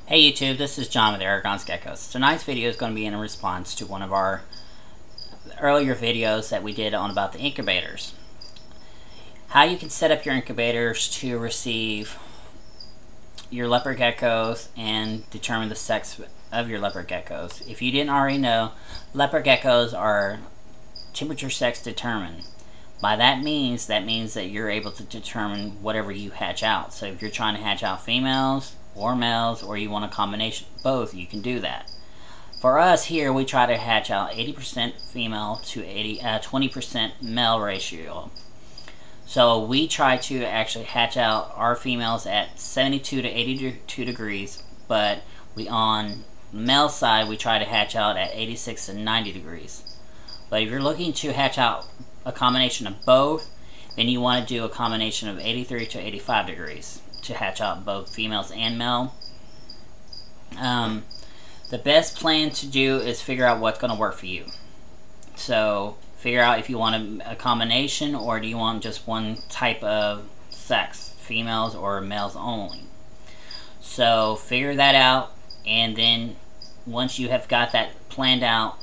Hey YouTube, this is John with Aragon's Geckos. Tonight's video is going to be in response to one of our earlier videos that we did on about the incubators. How you can set up your incubators to receive your leopard geckos and determine the sex of your leopard geckos. If you didn't already know, leopard geckos are temperature sex determined. By that means that you're able to determine whatever you hatch out. So if you're trying to hatch out females or males, or you want a combination of both, you can do that. For us here, we try to hatch out 80% female to 20% male ratio. So we try to actually hatch out our females at 72 to 82 degrees, but on male side we try to hatch out at 86 to 90 degrees. But if you're looking to hatch out a combination of both, then you want to do a combination of 83 to 85 degrees to hatch out both females and male. The best plan to do is figure out what's going to work for you. So figure out if you want a combination, or do you want just one type of sex, females or males only. So figure that out, and then once you have got that planned out,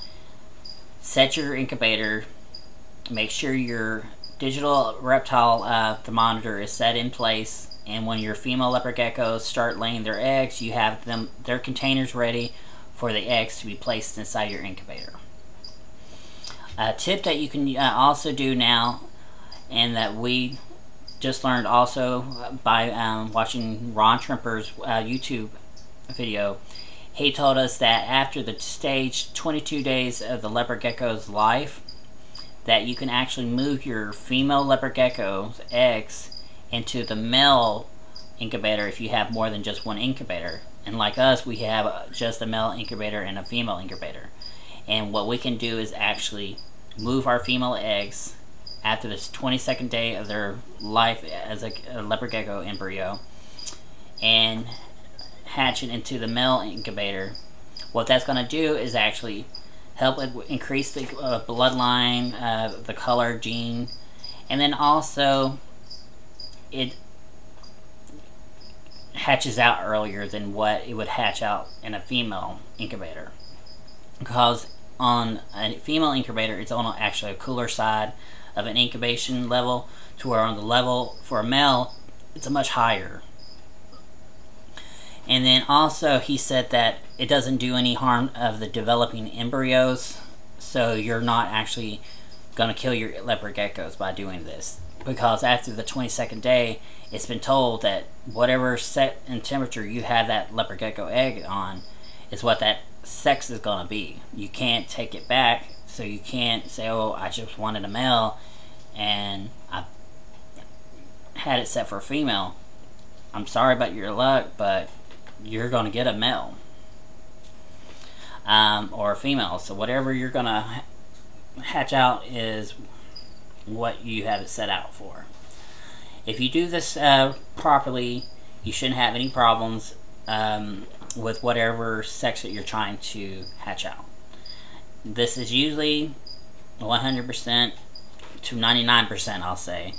set your incubator. Make sure your digital reptile thermometer is set in place, and when your female leopard geckos start laying their eggs, you have their containers ready for the eggs to be placed inside your incubator. A tip that you can also do now, and that we just learned also by watching Ron Trimper's YouTube video, he told us that after the stage 22 days of the leopard gecko's life, that you can actually move your female leopard gecko's eggs into the male incubator if you have more than just one incubator. And like us, we have just a male incubator and a female incubator. And what we can do is actually move our female eggs after this 22nd day of their life as a leopard gecko embryo and hatch it into the male incubator. What that's going to do is actually help increase the bloodline, the color gene, and then also it hatches out earlier than what it would hatch out in a female incubator. Because on a female incubator, it's on actually a cooler side of an incubation level, to where on the level for a male, it's a much higher. And then also he said that it doesn't do any harm of the developing embryos, so you're not actually going to kill your leopard geckos by doing this. Because after the 22nd day, it's been told that whatever set in temperature you have that leopard gecko egg on is what that sex is going to be. You can't take it back, so you can't say, oh, I just wanted a male and I had it set for a female. I'm sorry about your luck, but you're going to get a male or a female. So whatever you're going to hatch out is what you have it set out for. If you do this properly, you shouldn't have any problems with whatever sex that you're trying to hatch out. This is usually 100% to 99%, I'll say,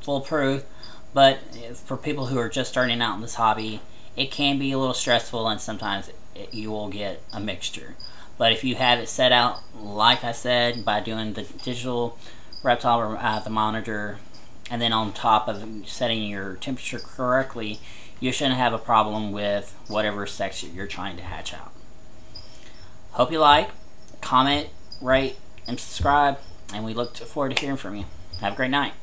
foolproof. But for people who are just starting out in this hobby, it can be a little stressful, and sometimes you will get a mixture. But if you have it set out, like I said, by doing the digital reptile thermometer, and then on top of setting your temperature correctly, you shouldn't have a problem with whatever sex you're trying to hatch out. Hope you like, comment, rate, and subscribe, and we look forward to hearing from you. Have a great night.